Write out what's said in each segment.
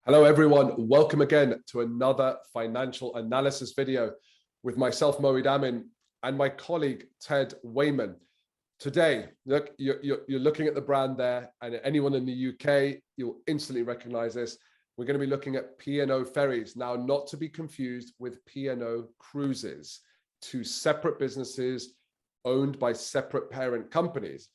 Hello everyone, welcome again to another financial analysis video with myself, Moeed Amin, and my colleague, Ted Wayman. Today, look, you're looking at the brand there, and anyone in the UK, you'll instantly recognize this. We're going to be looking at P&O Ferries. Now, not to be confused with P&O Cruises, two separate businesses owned by separate parent companies.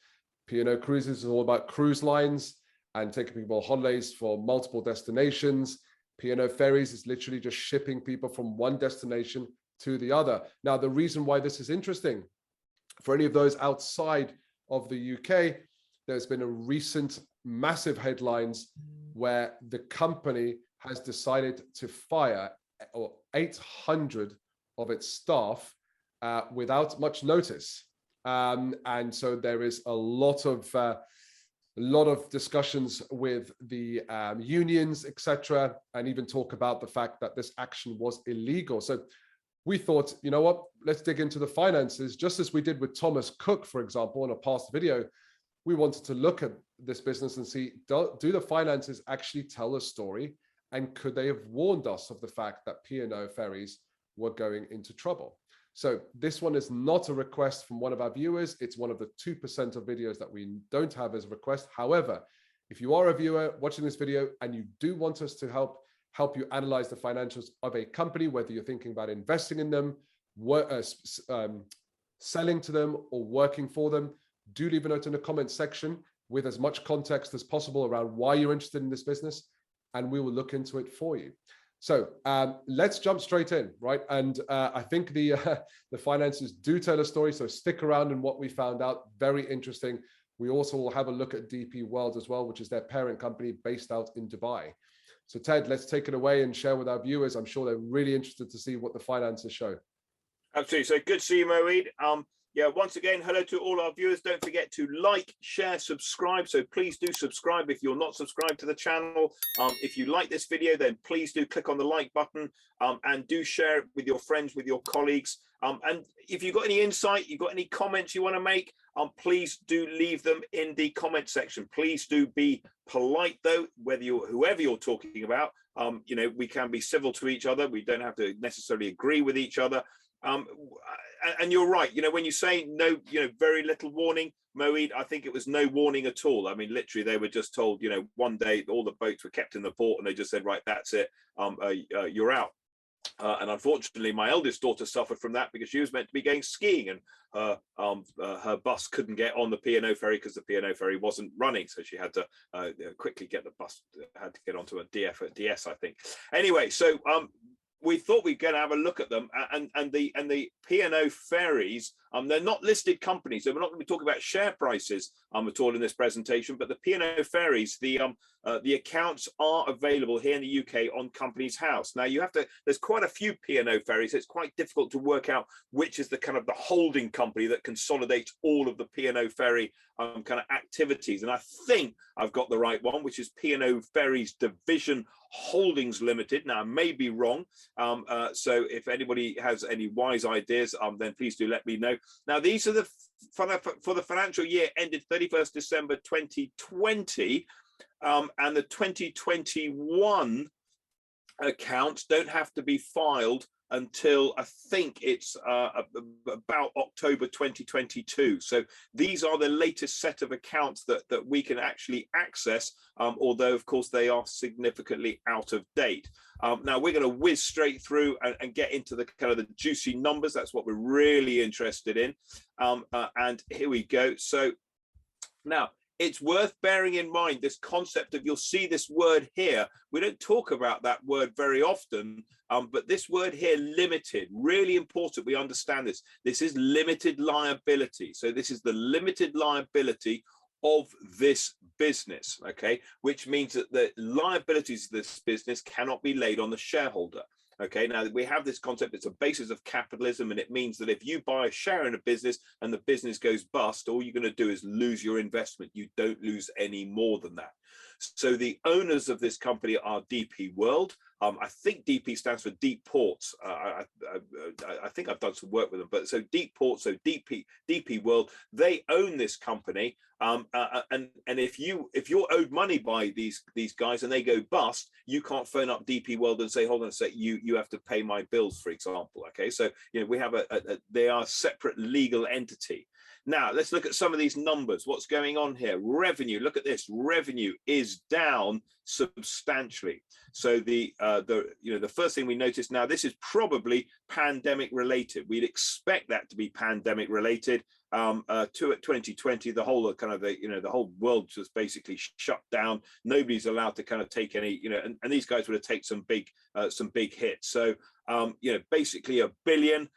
P&O Cruises is all about cruise lines and taking people on holidays for multiple destinations. P&O Ferries is literally just shipping people from one destination to the other. Now, the reason why this is interesting, for any of those outside of the UK, there's been a recent massive headlines where the company has decided to fire 800 of its staff without much notice. And so there is a lot of discussions with the unions, etc., and even talk about the fact that this action was illegal. So we thought, you know what, let's dig into the finances, just as we did with Thomas Cook, for example, in a past video. We wanted to look at this business and see, do the finances actually tell a story? And could they have warned us of the fact that P&O Ferries were going into trouble? So this one is not a request from one of our viewers. It's one of the 2% of videos that we don't have as a request. However, if you are a viewer watching this video and you do want us to help you analyze the financials of a company, whether you're thinking about investing in them, selling to them, or working for them, do leave a note in the comment section with as much context as possible around why you're interested in this business, and we will look into it for you. So let's jump straight in, right? And I think the finances do tell a story, so stick around in what we found out. Very interesting. We also will have a look at DP World as well, which is their parent company based out in Dubai. So Ted, let's take it away and share with our viewers. I'm sure they're really interested to see what the finances show. Absolutely. So good to see you, Moeed. Yeah, once again, hello to all our viewers. Don't forget to like, share, subscribe. So please do subscribe if you're not subscribed to the channel. If you like this video, then please do click on the like button and do share it with your friends, with your colleagues. And if you've got any insight, you've got any comments you want to make, please do leave them in the comment section. Please do be polite, though, whoever you're talking about. You know, we can be civil to each other. We don't have to necessarily agree with each other. And you're right, you know, when you say no, you know, very little warning, Moeed, I think it was no warning at all. I mean, literally, they were just told, you know, one day all the boats were kept in the port and they just said, right, that's it, you're out. And unfortunately, my eldest daughter suffered from that because she was meant to be going skiing, and her bus couldn't get on the P&O ferry because the P&O ferry wasn't running, so she had to quickly get the bus, had to get onto a DS, I think. Anyway, so we thought we'd go and have a look at them, and the P&O Ferries, they're not listed companies, so we're not going to be talking about share prices at all in this presentation. But the P&O Ferries, the accounts are available here in the UK on Companies House. Now there's quite a few P&O Ferries. It's quite difficult to work out which is the kind of the holding company that consolidates all of the P&O Ferry kind of activities. And I think I've got the right one, which is P&O Ferries Division Holdings Limited. Now I may be wrong, so if anybody has any wise ideas, then please do let me know. Now these are for the financial year ended 31st December 2020, and the 2021 accounts don't have to be filed until I think it's about October 2022. So these are the latest set of accounts that we can actually access, although of course they are significantly out of date. Now we're going to whiz straight through and get into the kind of the juicy numbers. That's what we're really interested in. And here we go. So now, it's worth bearing in mind this concept of, you'll see this word here. We don't talk about that word very often, but this word here, limited, really important we understand this. This is limited liability. So this is the limited liability of this business, okay? Which means that the liabilities of this business cannot be laid on the shareholder. Okay, now we have this concept, it's a basis of capitalism, and it means that if you buy a share in a business and the business goes bust, all you're going to do is lose your investment. You don't lose any more than that. So the owners of this company are DP World. I think DP stands for Deep Ports. I think I've done some work with them, but so Deep Ports, so DP World, they own this company. And if you're owed money by these guys and they go bust, you can't phone up DP World and say, hold on a sec, you have to pay my bills, for example. Okay, so we have they are a separate legal entity. Now let's look at some of these numbers. What's going on here? Revenue. Look at this. Revenue is down substantially. So the first thing we notice, now this is probably pandemic related. We'd expect that to be pandemic related. To 2020, the whole the whole world just basically shut down. Nobody's allowed to kind of take any, and these guys would have taken some big hits. So basically $1 billion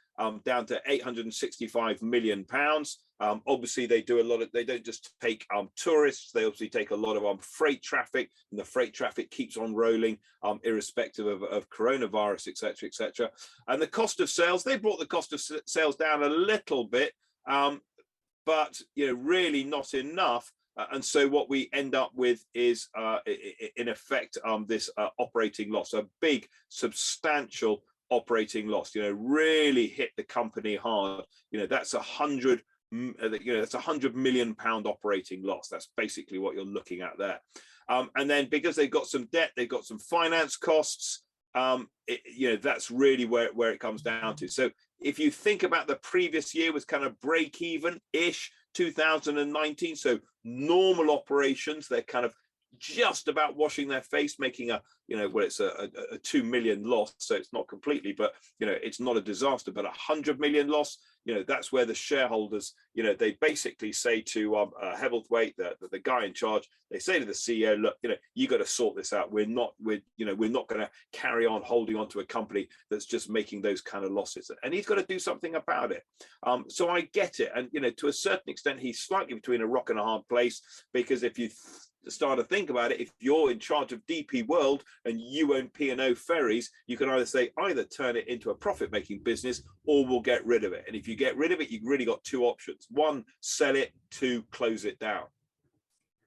down to 865 million pounds. Obviously they don't just take tourists, they obviously take a lot of freight traffic, and the freight traffic keeps on rolling irrespective of coronavirus, etc. And the cost of sales, they brought the cost of sales down a little bit, but really not enough. And so what we end up with is in effect this operating loss, a big substantial operating loss, really hit the company hard. That's that's £100 million operating loss. That's basically what you're looking at there. And then because they've got some debt, they've got some finance costs, that's really where it comes down to. So if you think about the previous year was kind of break even ish, 2019, so normal operations, they're kind of just about washing their face, making it's a 2 million loss. So it's not completely, but it's not a disaster, but 100 million loss. That's where the shareholders, they basically say to Hebblethwaite, the guy in charge, they say to the CEO, look, you got to sort this out. We're not going to carry on holding on to a company that's just making those kind of losses, and he's got to do something about it. So I get it, and to a certain extent, he's slightly between a rock and a hard place, because if you start to think about it, if you're in charge of DP World and you own P&O Ferries, you can either turn it into a profit-making business, or we'll get rid of it. And if you get rid of it, you've really got two options: one, sell it; two, close it down.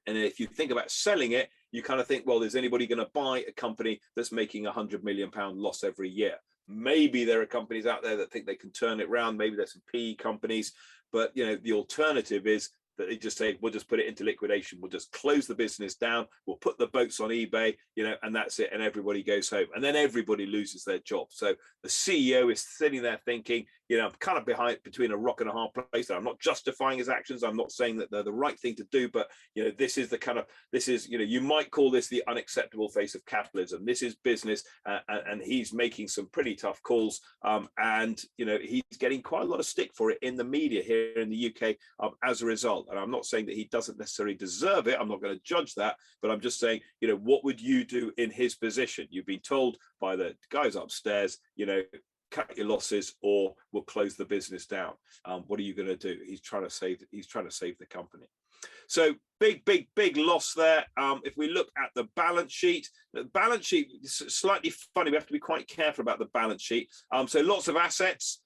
And if you think about selling it, you kind of think, well, is anybody going to buy a company that's making £100 million loss every year? Maybe there are companies out there that think they can turn it around. Maybe there's some PE companies, but the alternative is that they just say, we'll just put it into liquidation. We'll just close the business down. We'll put the boats on eBay, and that's it. And everybody goes home, and then everybody loses their job. So the CEO is sitting there thinking, I'm kind of between a rock and a hard place. I'm not justifying his actions. I'm not saying that they're the right thing to do, but this is you might call this the unacceptable face of capitalism. This is business, and he's making some pretty tough calls, and he's getting quite a lot of stick for it in the media here in the UK as a result. And I'm not saying that he doesn't necessarily deserve it. I'm not going to judge that, but I'm just saying, what would you do in his position? You've been told by the guys upstairs, cut your losses or we'll close the business down. What are you going to do? He's trying to save the company. So big loss there. If we look at the balance sheet is slightly funny. We have to be quite careful about the balance sheet. So lots of assets.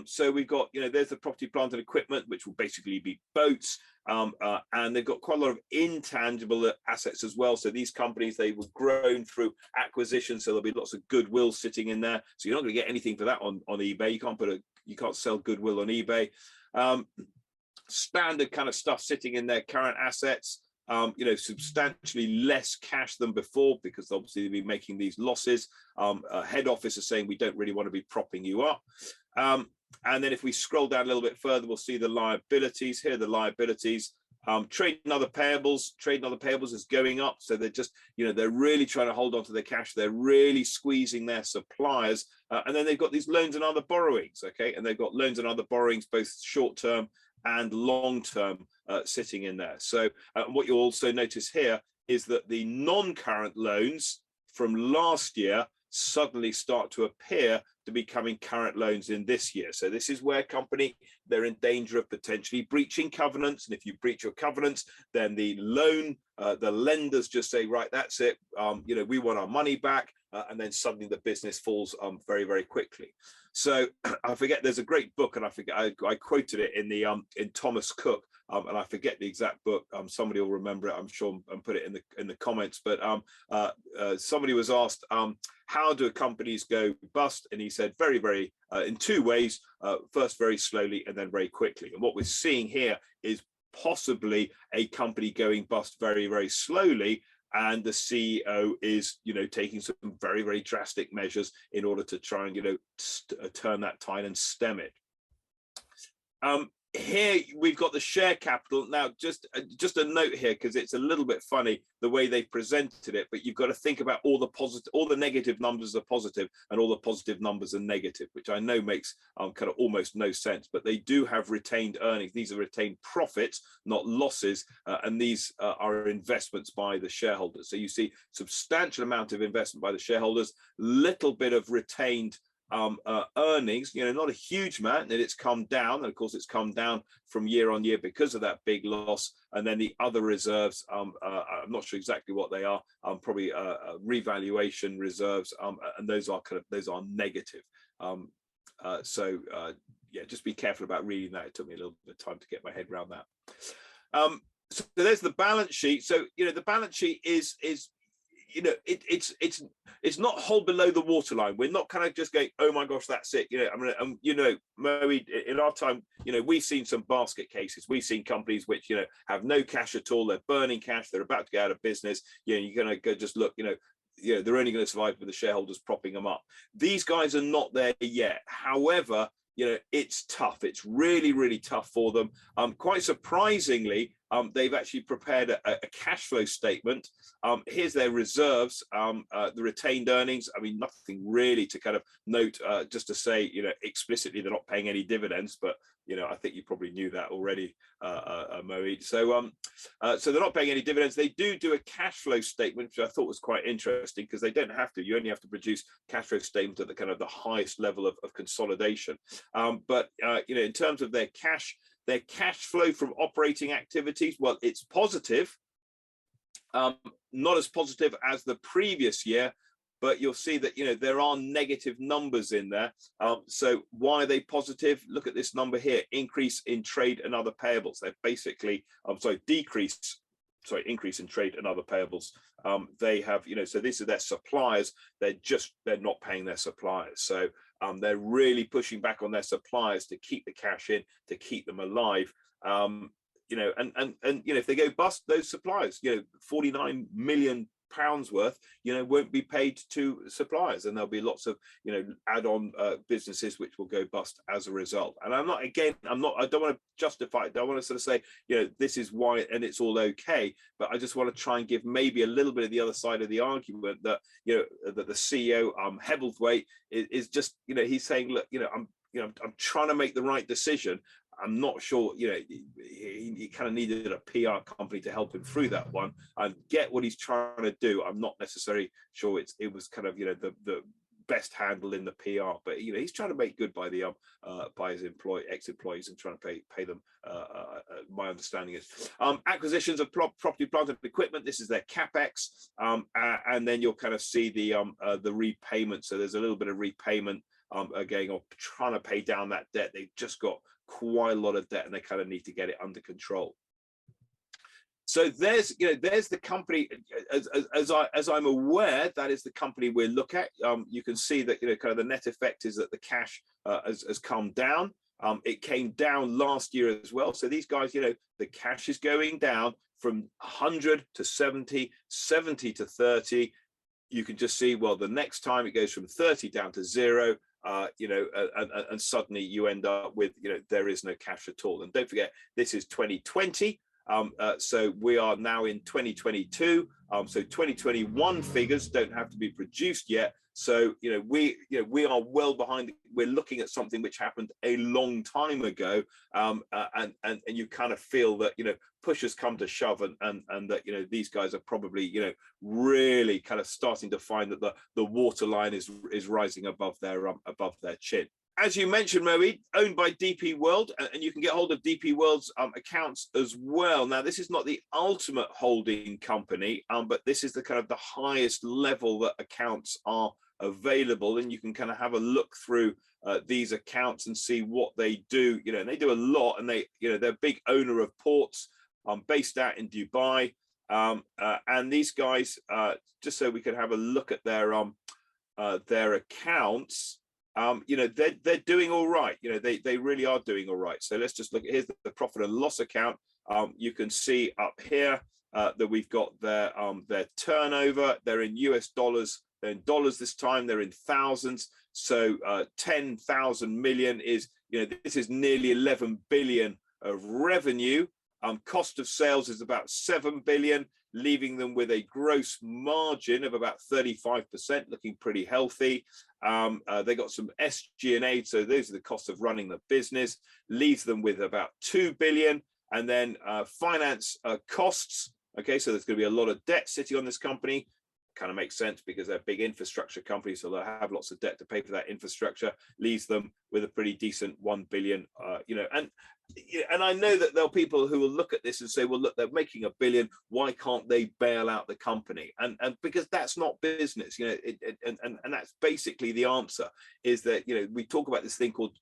So we've got, there's the property, plant and equipment, which will basically be boats. And they've got quite a lot of intangible assets as well. So these companies, they were grown through acquisition. So there'll be lots of goodwill sitting in there. So you're not going to get anything for that on eBay. You can't sell goodwill on eBay. Standard kind of stuff sitting in their current assets. Substantially less cash than before, because obviously they've been making these losses. Head office is saying we don't really want to be propping you up. And then if we scroll down a little bit further, we'll see the liabilities. Here are the liabilities. Trade and other payables is going up. So they're just, they're really trying to hold on to their cash. They're really squeezing their suppliers. And then they've got these loans and other borrowings. Okay. And they've got loans and other borrowings, both short term and long term, sitting in there. So what you'll also notice here is that the non-current loans from last year suddenly start to appear to becoming current loans in this year. So this is where they're in danger of potentially breaching covenants. And if you breach your covenants, then the lenders just say, right, that's it. We want our money back. And then suddenly the business falls very, very quickly. So I forget, there's a great book, and I forget, I quoted it in Thomas Cook, and I forget the exact book. Somebody will remember it, I'm sure, and put it in the comments. But somebody was asked, how do companies go bust? And he said very in two ways. First, very slowly, and then very quickly. And what we're seeing here is possibly a company going bust very slowly, and the CEO is, taking some very drastic measures in order to try and, turn that tide and stem it. Here we've got the share capital. Now, just a note here, because it's a little bit funny the way they've presented it, but you've got to think about all the negative numbers are positive and all the positive numbers are negative, which I know makes kind of almost no sense, but they do have retained earnings. These are retained profits, not losses, and these are investments by the shareholders. So you see substantial amount of investment by the shareholders, little bit of retained earnings, not a huge amount, and it's come down, and of course it's come down from year on year because of that big loss. And then the other reserves, I'm not sure exactly what they are, probably revaluation reserves, and those are negative. Yeah, just be careful about reading that. It took me a little bit of time to get my head around that. So there's the balance sheet. So the balance sheet is it's not hold below the waterline. We're not kind of just going, oh my gosh, that's it. Mo, in our time, we've seen some basket cases. We've seen companies which have no cash at all. They're burning cash. They're about to go out of business. You're going to go just look. They're only going to survive with the shareholders propping them up. These guys are not there yet. However, it's tough. It's really tough for them. Quite surprisingly, they've actually prepared a cash flow statement. Here's their reserves, the retained earnings. I mean, nothing really to kind of note, just to say, explicitly they're not paying any dividends, but I think you probably knew that already, Moeed. So they're not paying any dividends. They do a cash flow statement, which I thought was quite interesting, because they don't have to. You only have to produce cash flow statement at the kind of the highest level of consolidation. But in terms of their cash flow from operating activities, well, it's positive, not as positive as the previous year, but you'll see that there are negative numbers in there. So why are they positive? Look at this number here: increase in trade and other payables. They're basically, increase in trade and other payables. They have, so these are their suppliers. They're not paying their suppliers. So they're really pushing back on their suppliers to keep the cash in, to keep them alive. If they go bust, those suppliers, 49 million pounds worth, won't be paid to suppliers, and there'll be lots of, add-on businesses which will go bust as a result. And I don't want to justify it. I don't want to sort of say, this is why and it's all okay, but I just want to try and give maybe a little bit of the other side of the argument that, that the CEO, Hebblethwaite, is just, he's saying, look, I'm trying to make the right decision. I'm not sure, he kind of needed a PR company to help him through that one and get what he's trying to do. I'm not necessarily sure it was kind of, the best handle in the PR, but he's trying to make good by the by his ex-employees and trying to pay them. My understanding is acquisitions of property, plant and equipment. This is their capex, and then you'll kind of see the repayment. So there's a little bit of repayment going on, trying to pay down that debt. They've just got quite a lot of debt and they kind of need to get it under control. So there's the company, as I'm aware, that is the company we'll look at. You can see that kind of the net effect is that the cash has come down. It came down last year as well. So these guys, the cash is going down from 100 to 70, 70 to 30. You can just see, well, the next time it goes from 30 down to 0. And suddenly you end up with, there is no cash at all. And don't forget, this is 2020. So we are now in 2022. So 2021 figures don't have to be produced yet. So, we are well behind. We're looking at something which happened a long time ago. And you kind of feel that, push has come to shove and that, these guys are probably, really kind of starting to find that the waterline is rising above their chin. as you mentioned, Moeed, owned by DP World, and you can get hold of DP World's accounts as well. Now, this is not the ultimate holding company, but this is the kind of the highest level that accounts are available, and you can kind of have a look through these accounts and see what they do. You know, and they do a lot, and they're a big owner of ports, based out in Dubai, and these guys, just so we can have a look at their accounts. You know, they're doing all right. You know, they really are doing all right. So let's just look at, here's the profit and loss account. You can see up here that we've got their turnover. They're in US dollars. They're in dollars this time. They're in thousands. So 10,000 million is, you know, this is nearly 11 billion of revenue. Cost of sales is about 7 billion, leaving them with a gross margin of about 35%, looking pretty healthy. They got some SG&A, so those are the costs of running the business, leaves them with about 2 billion. And then finance costs. Okay, so there's going to be a lot of debt sitting on this company. Kind of makes sense because they're big infrastructure companies, so they'll have lots of debt to pay for that infrastructure. Leaves them with a pretty decent 1 billion. You know, and I know that there are people who will look at this and say, well, look, they're making $1 billion. Why can't they bail out the company? And because that's not business, you know, and that's basically the answer, is that, you know, we talk about this thing called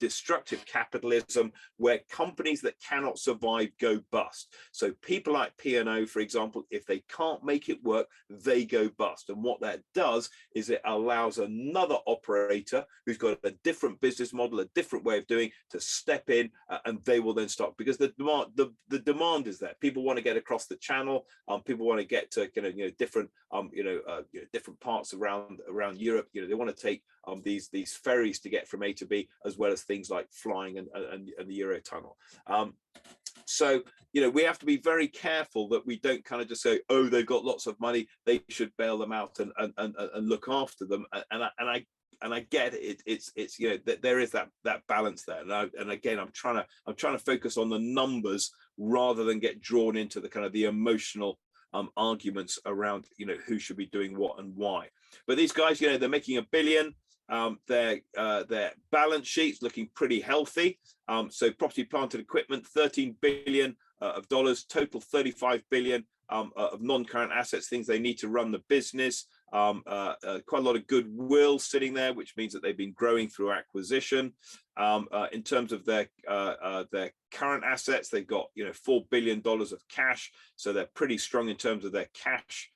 destructive capitalism, where companies that cannot survive go bust. So people like P&O, for example, if they can't make it work, they go bust. And what that does is it allows another operator who's got a different business model, a different way of doing, to step in, and they will then stop, because the demand is there. People want to get across the channel. People want to get to different different parts around Europe. You know, they want to take these ferries to get from A to B, as well as things like flying and the Eurotunnel. So, you know, we have to be very careful that we don't kind of just say, oh, they've got lots of money, they should bail them out and look after them. And I get it. It's you know, that there is that balance there. And again, I'm trying to focus on the numbers rather than get drawn into the kind of the emotional arguments around, you know, who should be doing what and why. But these guys, you know, they're making $1 billion. Their balance sheet's looking pretty healthy. So property, plant and equipment, 13 billion of dollars, total 35 billion of non-current assets, things they need to run the business. Quite a lot of goodwill sitting there, which means that they've been growing through acquisition. In terms of their current assets, they've got, you know, $4 billion of cash, so they're pretty strong in terms of their cash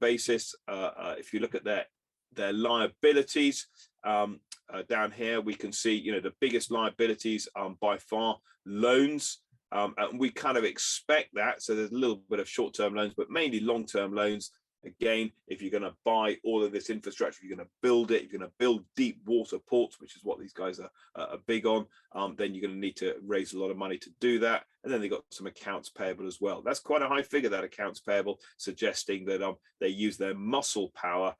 basis. If you look at their liabilities, down here we can see, you know, the biggest liabilities by far loans, and we kind of expect that. So there's a little bit of short-term loans, but mainly long-term loans. Again, if you're going to buy all of this infrastructure, you're going to build it, you're going to build deep water ports, which is what these guys are big on, then you're going to need to raise a lot of money to do that. And then they've got some accounts payable as well. That's quite a high figure, that accounts payable, suggesting that they use their muscle power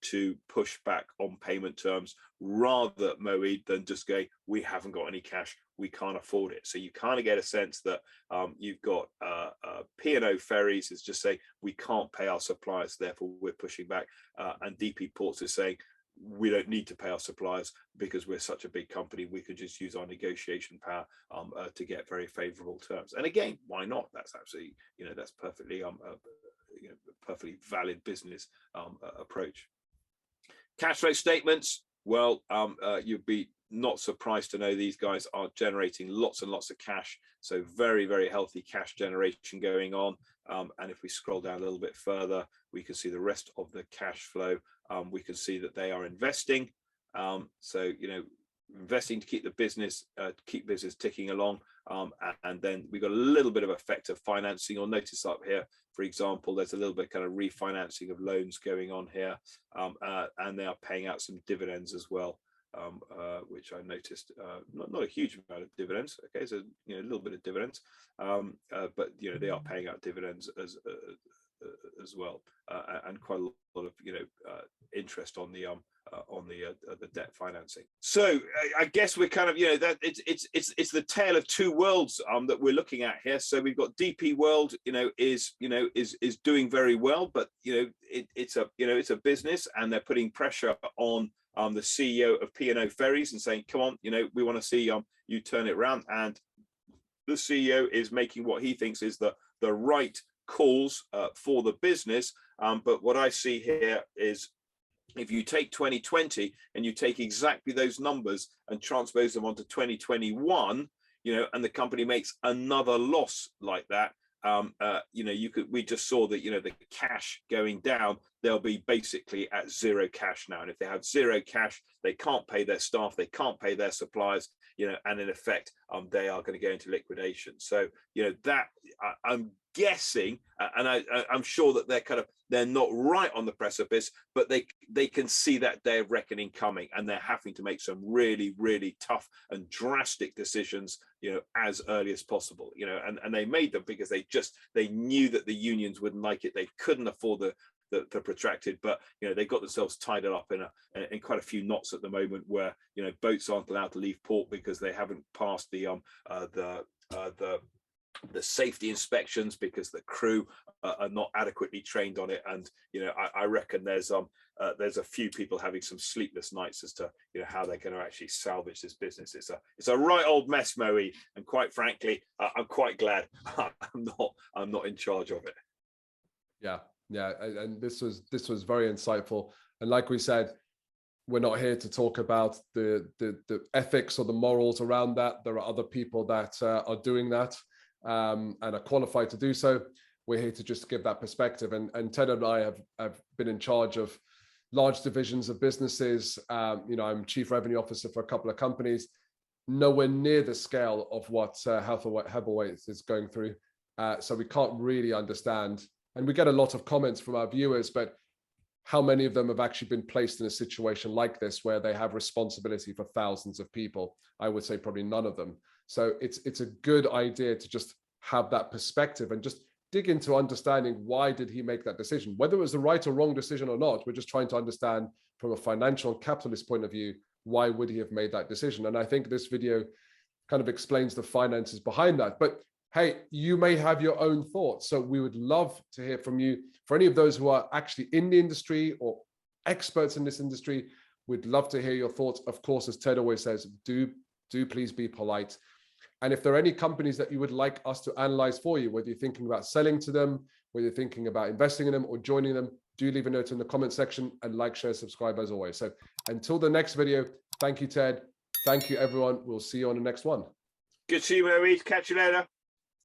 to push back on payment terms, rather, Moeed, than just go, we haven't got any cash, we can't afford it. So you kind of get a sense that you've got P&O Ferries is just saying, we can't pay our suppliers, therefore we're pushing back. And DP Ports is saying, we don't need to pay our suppliers because we're such a big company, we could just use our negotiation power to get very favorable terms. And again, why not? That's absolutely, you know, that's perfectly perfectly valid business approach. Cash flow statements, well, you'd be not surprised to know these guys are generating lots and lots of cash, so very, very healthy cash generation going on. And if we scroll down a little bit further, we can see the rest of the cash flow. We can see that they are investing, so, you know, investing to keep the business ticking along. And then we got a little bit of effective financing. You'll notice up here, for example, there's a little bit kind of refinancing of loans going on here, and they are paying out some dividends as well, which I noticed, not a huge amount of dividends. Okay, so, you know, a little bit of dividends, but, you know, they are paying out dividends as well, and quite a lot of, you know, interest on the the debt financing. So I guess we're kind of, you know, that it's the tale of two worlds that we're looking at here. So we've got DP World, is doing very well, but it's a business, and they're putting pressure on the CEO of P&O Ferries and saying, come on, we want to see you turn it around. And the CEO is making what he thinks is the right calls for the business. But what I see here is, if you take 2020 and you take exactly those numbers and transpose them onto 2021, and the company makes another loss like that, we just saw that, the cash going down, they'll be basically at zero cash now. And if they have zero cash, they can't pay their staff, they can't pay their suppliers, and in effect, they are going to go into liquidation. So, that I'm guessing, and I'm sure that they're not right on the precipice, but they can see that day of reckoning coming, and they're having to make some really, really tough and drastic decisions, as early as possible, and they made them because they knew that the unions wouldn't like it. They couldn't afford the protracted, but they got themselves tied up in quite a few knots at the moment, where boats aren't allowed to leave port because they haven't passed the safety inspections, because the crew are not adequately trained on it. And I reckon there's a few people having some sleepless nights as to how they're going to actually salvage this business. It's a right old mess, Moe, and quite frankly, I'm quite glad I'm not in charge of it. Yeah, and this was very insightful. And like we said, we're not here to talk about the ethics or the morals around that. There are other people that are doing that and are qualified to do so. We're here to just give that perspective. And Ted and I have been in charge of large divisions of businesses. I'm chief revenue officer for a couple of companies, nowhere near the scale of what Heatherwaite is going through. So we can't really understand. And we get a lot of comments from our viewers, but how many of them have actually been placed in a situation like this where they have responsibility for thousands of people? I would say probably none of them. So it's a good idea to just have that perspective and just dig into understanding, why did he make that decision? Whether it was the right or wrong decision or not, we're just trying to understand from a financial and capitalist point of view, why would he have made that decision? And I think this video kind of explains the finances behind that. But hey, you may have your own thoughts. So we would love to hear from you. For any of those who are actually in the industry or experts in this industry, we'd love to hear your thoughts. Of course, as Ted always says, do please be polite. And if there are any companies that you would like us to analyze for you, whether you're thinking about selling to them, whether you're thinking about investing in them or joining them, do leave a note in the comment section, and like, share, subscribe as always. So until the next video, thank you, Ted. Thank you, everyone. We'll see you on the next one. Good to see you, Moe. Catch you later.